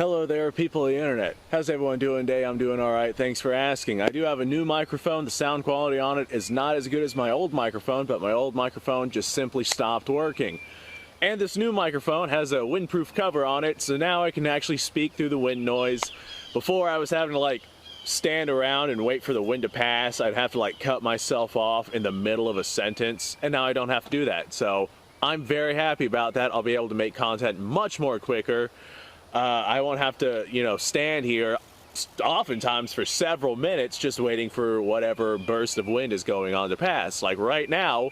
Hello there, people of the internet. How's everyone doing today? I'm doing alright, thanks for asking. I do have a new microphone. The sound quality on it is not as good as my old microphone, but my old microphone just simply stopped working. And this new microphone has a windproof cover on it, so now I can actually speak through the wind noise. Before I was having to stand around and wait for the wind to pass. I'd have to cut myself off in the middle of a sentence, and now I don't have to do that. So I'm very happy about that. I'll be able to make content much more quicker. I won't have to, stand here oftentimes for several minutes just waiting for whatever burst of wind is going on to pass. Like right now,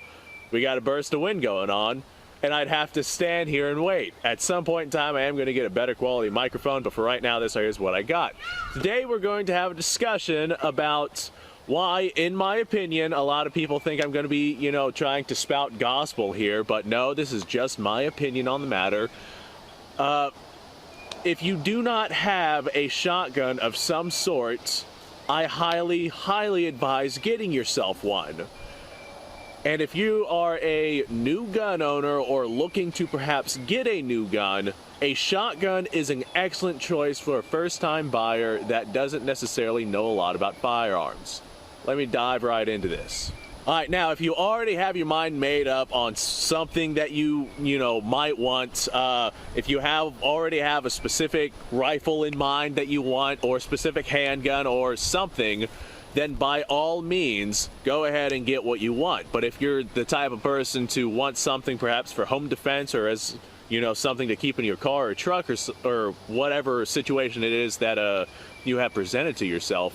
we got a burst of wind going on, and I'd have to stand here and wait. At some point in time, I am going to get a better quality microphone, but for right now, this is what I got. Today, we're going to have a discussion about why, in my opinion, a lot of people think I'm going to be, trying to spout gospel here, but no, this is just my opinion on the matter. If you do not have a shotgun of some sort, I highly, highly advise getting yourself one. And if you are a new gun owner or looking to perhaps get a new gun, a shotgun is an excellent choice for a first-time buyer that doesn't necessarily know a lot about firearms. Let me dive right into this. Alright, now if you already have your mind made up on something that you might want, if you already have a specific rifle in mind that you want, or a specific handgun or something, then by all means, go ahead and get what you want. But if you're the type of person to want something perhaps for home defense, or as, something to keep in your car or truck, or whatever situation it is that you have presented to yourself,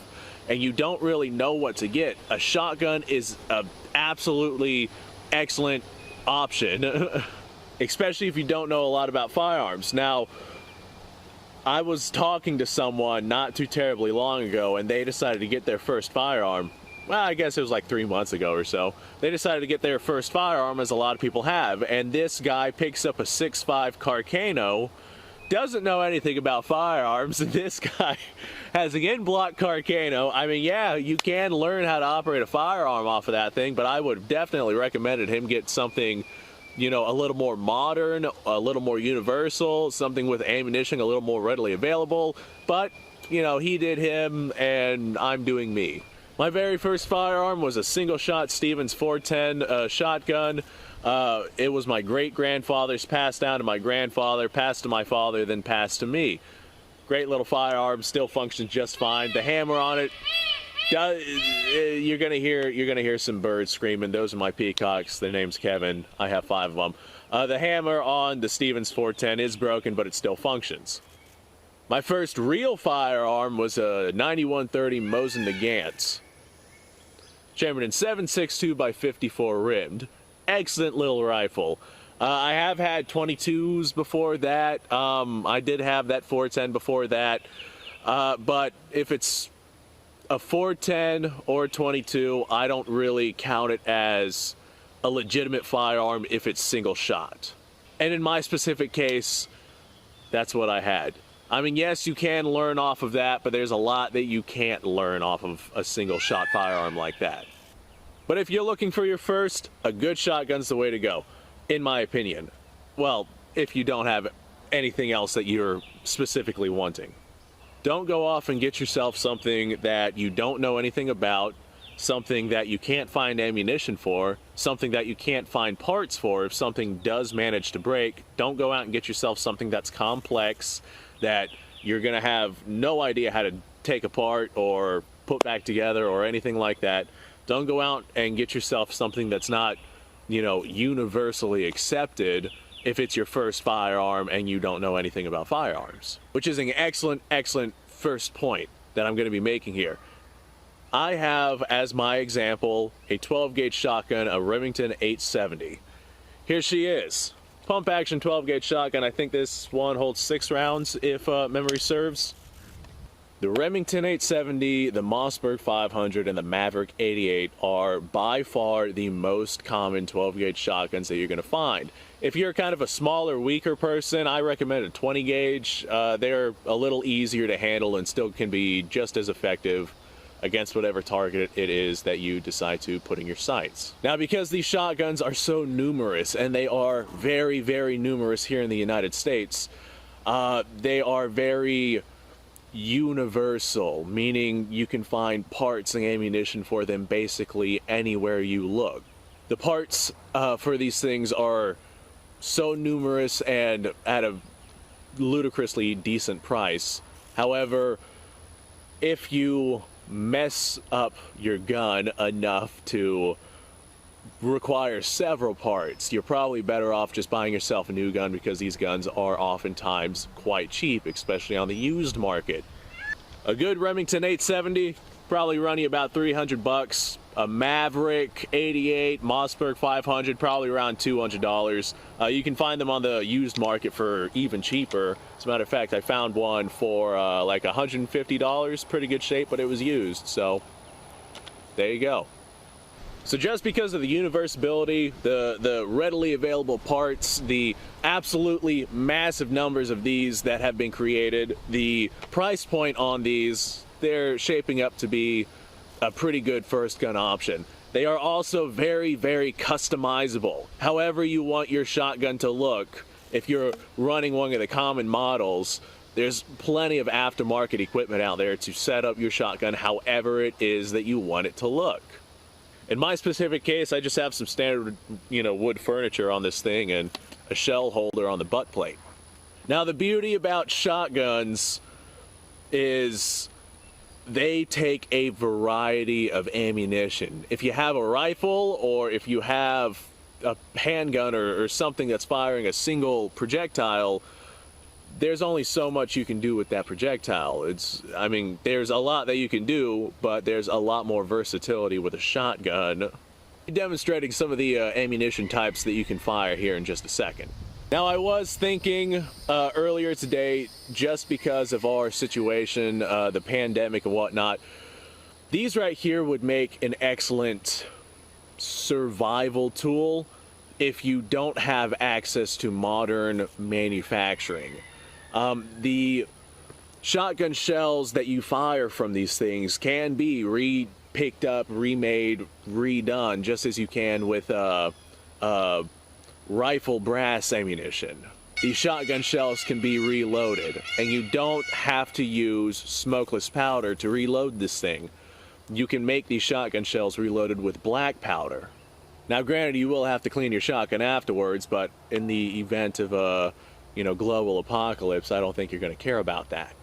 and you don't really know what to get, a shotgun is an absolutely excellent option, especially if you don't know a lot about firearms. Now, I was talking to someone not too terribly long ago, and they decided to get their first firearm. Well, I guess it was like 3 months ago or so. They decided to get their first firearm, as a lot of people have, and this guy picks up a 6.5 Carcano, doesn't know anything about firearms, and this guy has an in-block Carcano. I mean, yeah, you can learn how to operate a firearm off of that thing, but I would have definitely recommended him get something, a little more modern, a little more universal, something with ammunition a little more readily available. But, he did him, and I'm doing me. My very first firearm was a single-shot Stevens 410 shotgun. It was my great-grandfather's, passed down to my grandfather, passed to my father, then passed to me. Great little firearm, still functions just fine. The hammer on it, you're gonna hear some birds screaming. Those are my peacocks. Their name's Kevin. I have 5 of them. The hammer on the Stevens 410 is broken, but it still functions. My first real firearm was a 9130 Mosin Nagant, chambered in 7.62 by 54 rimmed. Excellent little rifle. I have had 22s before that. I did have that 410 before that. But if it's a 410 or 22, I don't really count it as a legitimate firearm if it's single shot. And in my specific case, that's what I had. I mean, yes, you can learn off of that, but there's a lot that you can't learn off of a single shot firearm like that. But if you're looking for your first, a good shotgun's the way to go, in my opinion. Well, if you don't have anything else that you're specifically wanting. Don't go off and get yourself something that you don't know anything about, something that you can't find ammunition for, something that you can't find parts for if something does manage to break. Don't go out and get yourself something that's complex, that you're going to have no idea how to take apart or put back together or anything like that. Don't go out and get yourself something that's not, universally accepted if it's your first firearm and you don't know anything about firearms. Which is an excellent, excellent first point that I'm going to be making here. I have, as my example, a 12-gauge shotgun, a Remington 870. Here she is. Pump action 12-gauge shotgun. I think this one holds 6 rounds if memory serves. The Remington 870, the Mossberg 500, and the Maverick 88 are by far the most common 12-gauge shotguns that you're going to find. If you're kind of a smaller, weaker person, I recommend a 20-gauge. They're a little easier to handle and still can be just as effective against whatever target it is that you decide to put in your sights. Now, because these shotguns are so numerous, and they are very, very numerous here in the United States, They are very universal, meaning you can find parts and ammunition for them basically anywhere you look. The parts for these things are so numerous and at a ludicrously decent price. However, if you mess up your gun enough to require several parts, you're probably better off just buying yourself a new gun, because these guns are oftentimes quite cheap, especially on the used market. A good Remington 870 probably run you about 300 bucks. A Maverick 88 Mossberg 500 probably around $200. You can find them on the used market for even cheaper. As a matter of fact, I found one for like $150, pretty good shape, but it was used, so there you go. So just because of the universality, the readily available parts, the absolutely massive numbers of these that have been created, the price point on these, they're shaping up to be a pretty good first gun option. They are also very, very customizable. However you want your shotgun to look, if you're running one of the common models, there's plenty of aftermarket equipment out there to set up your shotgun however it is that you want it to look. In my specific case, I just have some standard, wood furniture on this thing and a shell holder on the butt plate. Now, the beauty about shotguns is they take a variety of ammunition. If you have a rifle, or if you have a handgun or something that's firing a single projectile, there's only so much you can do with that projectile. There's a lot that you can do, but there's a lot more versatility with a shotgun. Demonstrating some of the ammunition types that you can fire here in just a second. Now, I was thinking earlier today, just because of our situation, the pandemic and whatnot, these right here would make an excellent survival tool if you don't have access to modern manufacturing. The shotgun shells that you fire from these things can be picked up, remade, redone, just as you can with rifle brass ammunition. These shotgun shells can be reloaded, and you don't have to use smokeless powder to reload this thing. You can make these shotgun shells reloaded with black powder. Now, granted, you will have to clean your shotgun afterwards, but in the event of a global apocalypse, I don't think you're going to care about that.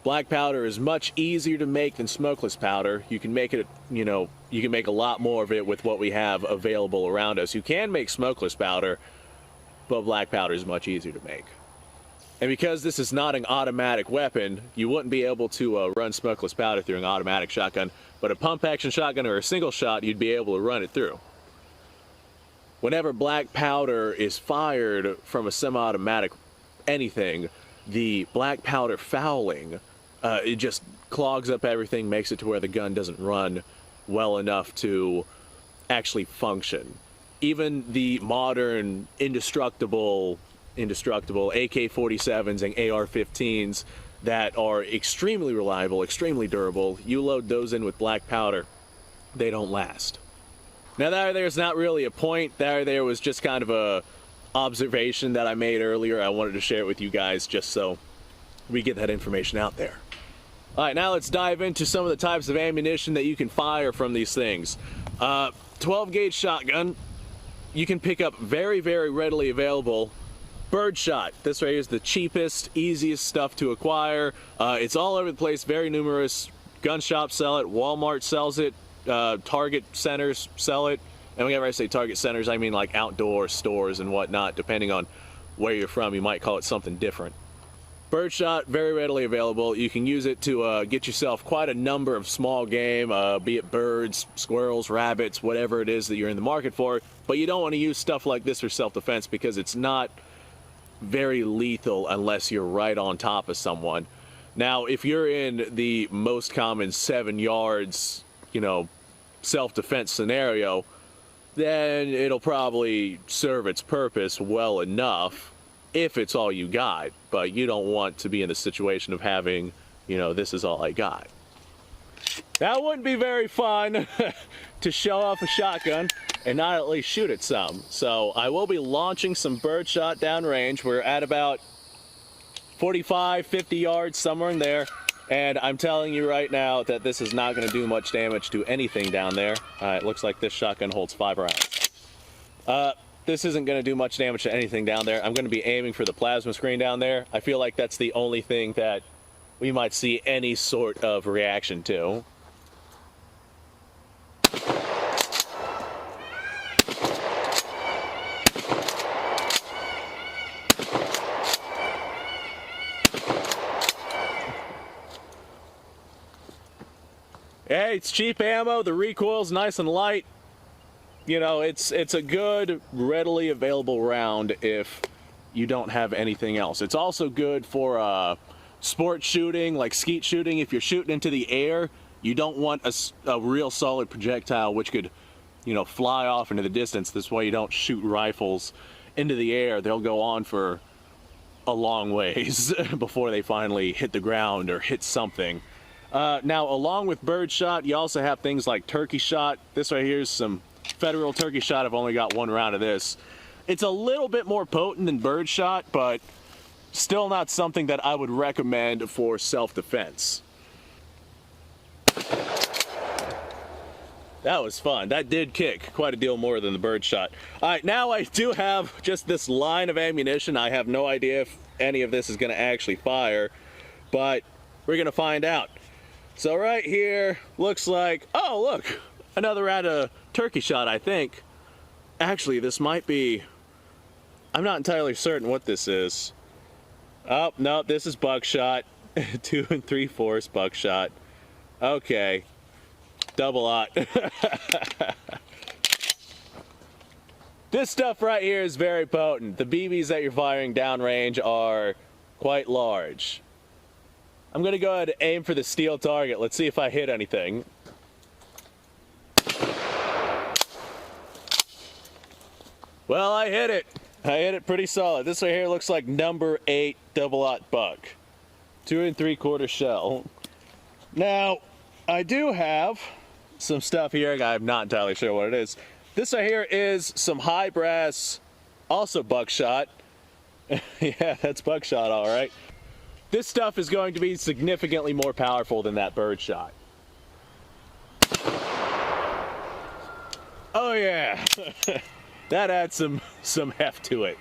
Black powder is much easier to make than smokeless powder. You can make it, you can make a lot more of it with what we have available around us. You can make smokeless powder, but black powder is much easier to make. And because this is not an automatic weapon, you wouldn't be able to run smokeless powder through an automatic shotgun, but a pump action shotgun or a single shot, you'd be able to run it through. Whenever black powder is fired from a semi-automatic anything, the black powder fouling, it just clogs up everything, makes it to where the gun doesn't run well enough to actually function. Even the modern indestructible AK-47s and AR-15s that are extremely reliable, extremely durable, you load those in with black powder, they don't last. Now, that there's not really a point. There was just kind of a observation that I made earlier. I wanted to share it with you guys just so we get that information out there. All right, now let's dive into some of the types of ammunition that you can fire from these things. 12 gauge shotgun, you can pick up very, very readily available. Birdshot, this right here is the cheapest, easiest stuff to acquire. It's all over the place, very numerous. Gun shops sell it, Walmart sells it, Target centers sell it. And whenever I say Target centers, I mean like outdoor stores and whatnot. Depending on where you're from, you might call it something different. Birdshot, very readily available. You can use it to get yourself quite a number of small game, be it birds, squirrels, rabbits, whatever it is that you're in the market for. But you don't want to use stuff like this for self-defense because it's not very lethal unless you're right on top of someone. Now, if you're in the most common 7 yards, self-defense scenario, then it'll probably serve its purpose well enough if it's all you got. But you don't want to be in the situation of having, this is all I got. That wouldn't be very fun to show off a shotgun and not at least shoot at some. So I will be launching some birdshot downrange. We're at about 45, 50 yards, somewhere in there. And I'm telling you right now that this is not going to do much damage to anything down there. It looks like this shotgun holds 5 rounds. This isn't going to do much damage to anything down there. I'm going to be aiming for the plasma screen down there. I feel like that's the only thing that we might see any sort of reaction to. Hey, it's cheap ammo. The recoil's nice and light. You know, it's a good, readily available round if you don't have anything else. It's also good for sport shooting, like skeet shooting. If you're shooting into the air, you don't want a real solid projectile which could, you know, fly off into the distance. This way you don't shoot rifles into the air. They'll go on for a long ways before they finally hit the ground or hit something. Now, along with bird shot, you also have things like turkey shot. This right here is some federal turkey shot. I've only got 1 round of this. It's a little bit more potent than bird shot, but still not something that I would recommend for self-defense. That was fun. That did kick quite a deal more than the bird shot. All right, now I do have just this line of ammunition. I have no idea if any of this is going to actually fire, but we're going to find out. So right here, looks like, oh look, another round of turkey shot, I think. Actually, this might be, I'm not entirely certain what this is. Oh, no, this is buckshot. 2 3/4 buckshot. Okay. Double aught. This stuff right here is very potent. The BBs that you're firing downrange are quite large. I'm gonna go ahead and aim for the steel target. Let's see if I hit anything. Well, I hit it. I hit it pretty solid. This right here looks like number 8 double-aught buck. 2 3/4 shell. Now, I do have some stuff here. I'm not entirely sure what it is. This right here is some high brass, also buckshot. Yeah, that's buckshot, all right. This stuff is going to be significantly more powerful than that bird shot. Oh yeah, that adds some heft to it.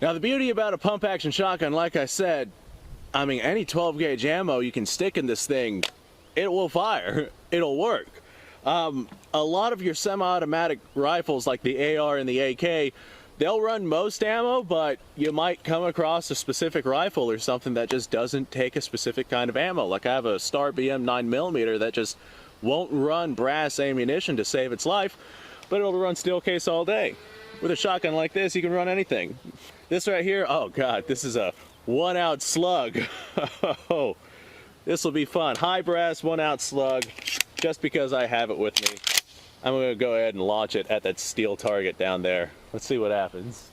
Now the beauty about a pump action shotgun, like I said, I mean any 12 gauge ammo you can stick in this thing, it will fire, it'll work. A lot of your semi-automatic rifles like the AR and the AK, they'll run most ammo, but you might come across a specific rifle or something that just doesn't take a specific kind of ammo. Like I have a Star BM 9mm that just won't run brass ammunition to save its life, but it'll run steel case all day. With a shotgun like this, you can run anything. This right here, oh god, this is a 1 ounce slug. Oh, this will be fun. High brass 1 ounce slug, just because I have it with me. I'm going to go ahead and launch it at that steel target down there. Let's see what happens.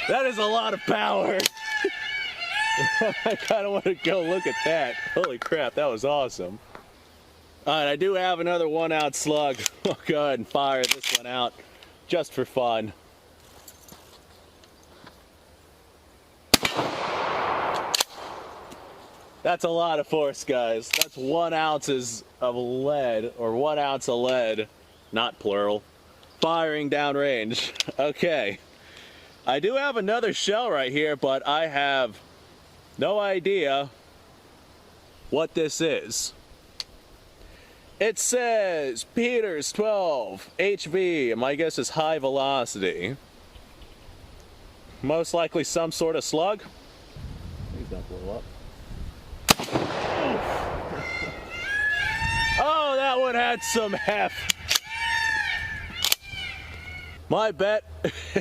That is a lot of power. I kind of want to go look at that. Holy crap, that was awesome. Alright, I do have another 1 ounce slug. I'll go ahead and fire this one out just for fun. That's a lot of force, guys. That's 1 ounces of lead, or 1 ounce of lead, not plural, firing downrange. Okay. I do have another shell right here, but I have no idea what this is. It says Peters 12 HV. My guess is high velocity. Most likely some sort of slug. Please don't blow up. Oh, that one had some heft. My bet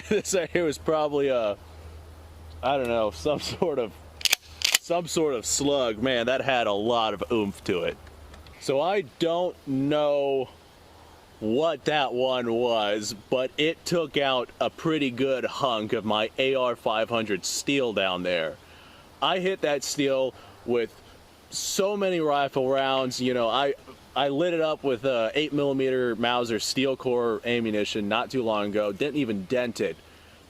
this right here was probably a, I don't know, some sort of slug. Man, that had a lot of oomph to it. So I don't know what that one was, but it took out a pretty good hunk of my AR 500 steel down there. I hit that steel with so many rifle rounds. You know, I lit it up with a 8mm Mauser steel core ammunition not too long ago. Didn't even dent it.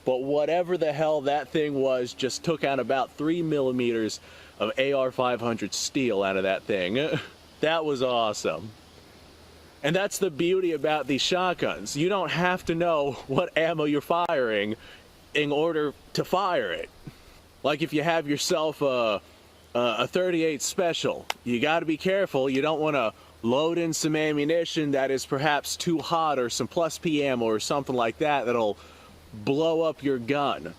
but whatever the hell that thing was just took out about 3 millimeters of AR-500 steel out of that thing. That was awesome. And that's the beauty about these shotguns. You don't have to know what ammo you're firing in order to fire it. Like if you have yourself a 38 special, you got to be careful. You don't want to load in some ammunition that is perhaps too hot, or some plus P ammo or something like that that'll blow up your gun.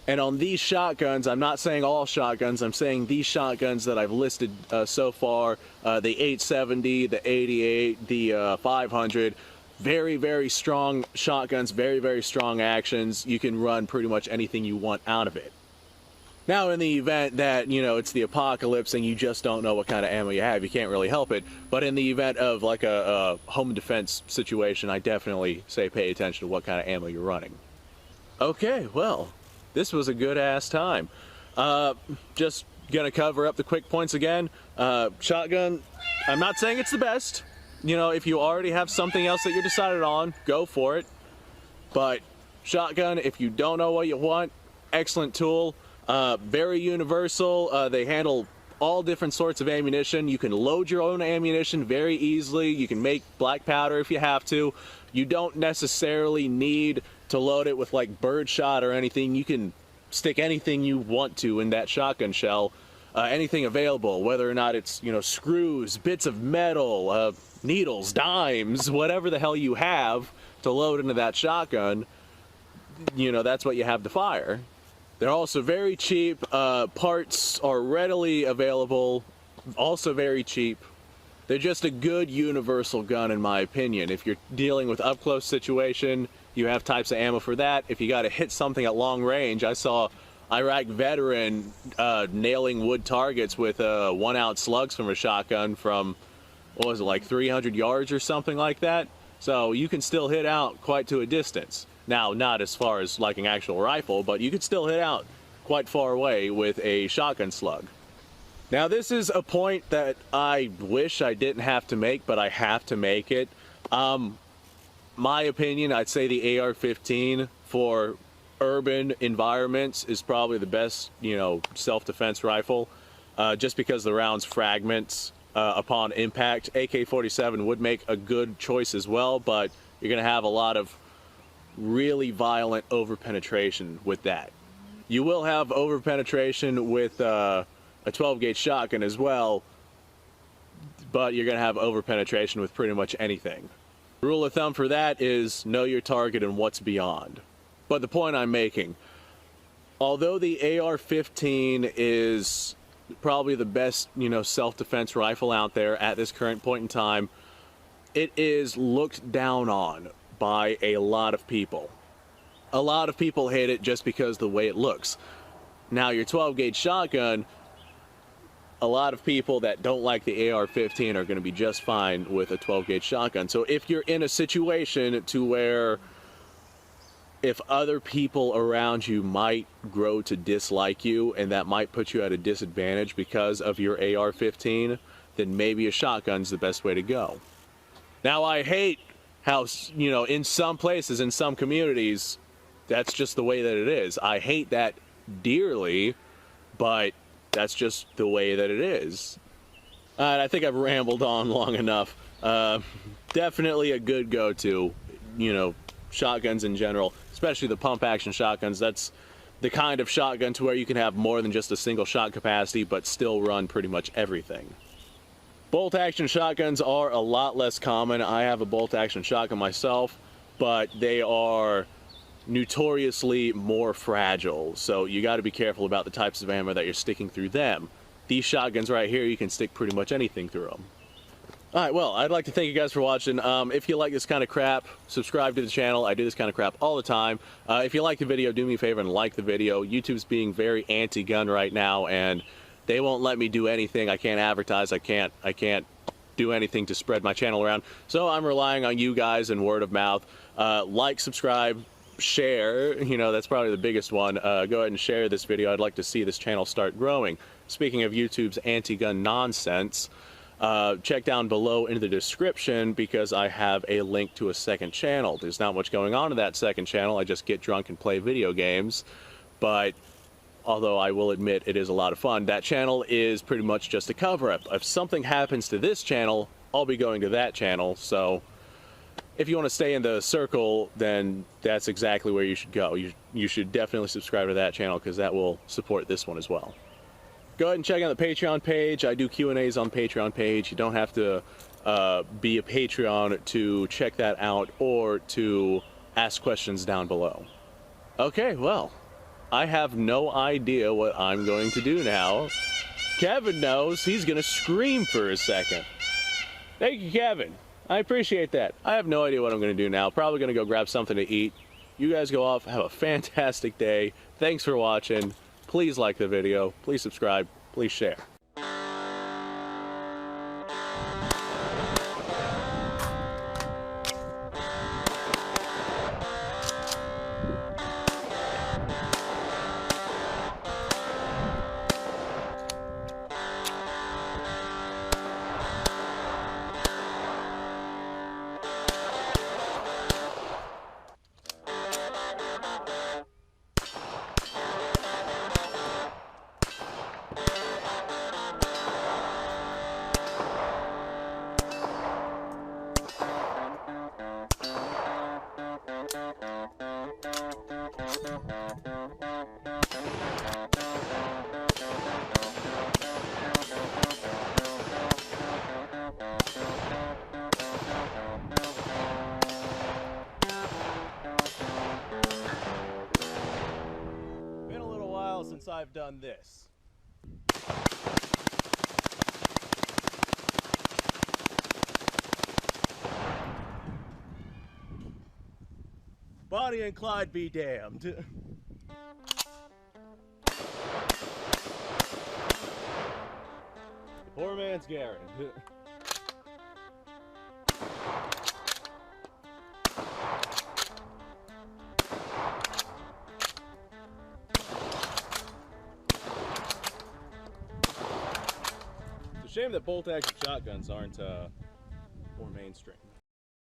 And on these shotguns, I'm not saying all shotguns, I'm saying these shotguns that I've listed so far, the 870, the 88, the 500, very, very strong shotguns, very, very strong actions. You can run pretty much anything you want out of it. Now, in the event that, you know, it's the apocalypse and you just don't know what kind of ammo you have, you can't really help it. But in the event of like a home defense situation, I definitely say pay attention to what kind of ammo you're running. Okay, well, this was a good ass time. Just gonna cover up the quick points again. Shotgun, I'm not saying it's the best. You know, if you already have something else that you're decided on, go for it. But shotgun, if you don't know what you want, excellent tool. Very universal. They handle all different sorts of ammunition. You can load your own ammunition very easily. You can make black powder if you have to. You don't necessarily need to load it with like birdshot or anything. You can stick anything you want to in that shotgun shell, anything available, whether or not it's, you know, screws, bits of metal, needles, dimes, whatever the hell you have to load into that shotgun, you know, that's what you have to fire. They're also very cheap. Parts are readily available, also very cheap. They're just a good universal gun in my opinion. If you're dealing with up close situation, you have types of ammo for that. If you got to hit something at long range, I saw Iraq veteran nailing wood targets with 1 ounce slugs from a shotgun from, what was it, like 300 yards or something like that. So you can still hit out quite to a distance. Now, not as far as like an actual rifle, but you could still hit out quite far away with a shotgun slug. Now, this is a point that I wish I didn't have to make, but I have to make it. My opinion, I'd say the AR-15 for urban environments is probably the best, you know, self-defense rifle, just because the rounds fragments upon impact. AK-47 would make a good choice as well, but you're going to have a lot of really violent over-penetration with that. You will have over-penetration with a 12-gauge shotgun as well, but you're going to have over-penetration with pretty much anything. Rule of thumb for that is know your target and what's beyond. But the point I'm making, although the AR-15 is probably the best, you know, self-defense rifle out there at this current point in time, it is looked down on by a lot of people. A lot of people hate it just because of the way it looks. Now, your 12-gauge shotgun, a lot of people that don't like the AR-15 are going to be just fine with a 12-gauge shotgun. So if you're in a situation to where if other people around you might grow to dislike you and that might put you at a disadvantage because of your AR-15, then maybe a shotgun's the best way to go. Now, I hate how, you know, in some places, in some communities, that's just the way that it is. I hate that dearly, but that's just the way that it is. I think I've rambled on long enough. Definitely a good go-to, you know, shotguns in general, especially the pump action shotguns. That's the kind of shotgun to where you can have more than just a single shot capacity, but still run pretty much everything. Bolt action shotguns are a lot less common. I have a bolt action shotgun myself, but they are notoriously more fragile, so you got to be careful about the types of ammo that you're sticking through them. These shotguns right here, you can stick pretty much anything through them. Alright, well, I'd like to thank you guys for watching. If you like this kind of crap, subscribe to the channel. I do this kind of crap all the time. If you like the video, do me a favor and like the video. YouTube's being very anti-gun right now, and they won't let me do anything. I can't advertise. I can't do anything to spread my channel around. So I'm relying on you guys and word of mouth. Like, subscribe, share. You know, that's probably the biggest one. Go ahead and share this video. I'd like to see this channel start growing. Speaking of YouTube's anti-gun nonsense, check down below in the description because I have a link to a second channel. There's not much going on in that second channel. I just get drunk and play video games. But although I will admit it is a lot of fun, that channel is pretty much just a cover-up. If something happens to this channel, I'll be going to that channel. So if you want to stay in the circle, then that's exactly where you should go. You should definitely subscribe to that channel because that will support this one as well. Go ahead and check out the Patreon page. I do Q&As on the Patreon page. You don't have to be a Patreon to check that out or to ask questions down below. Okay, well, I have no idea what I'm going to do now. Kevin knows. He's going to scream for a second. Thank you, Kevin. I appreciate that. I have no idea what I'm going to do now. Probably going to go grab something to eat. You guys go off. Have a fantastic day. Thanks for watching. Please like the video. Please subscribe. Please share. Been a little while since I've done this. Bonnie and Clyde be damned. Poor man's Garen. It's a shame that bolt-action shotguns aren't more mainstream.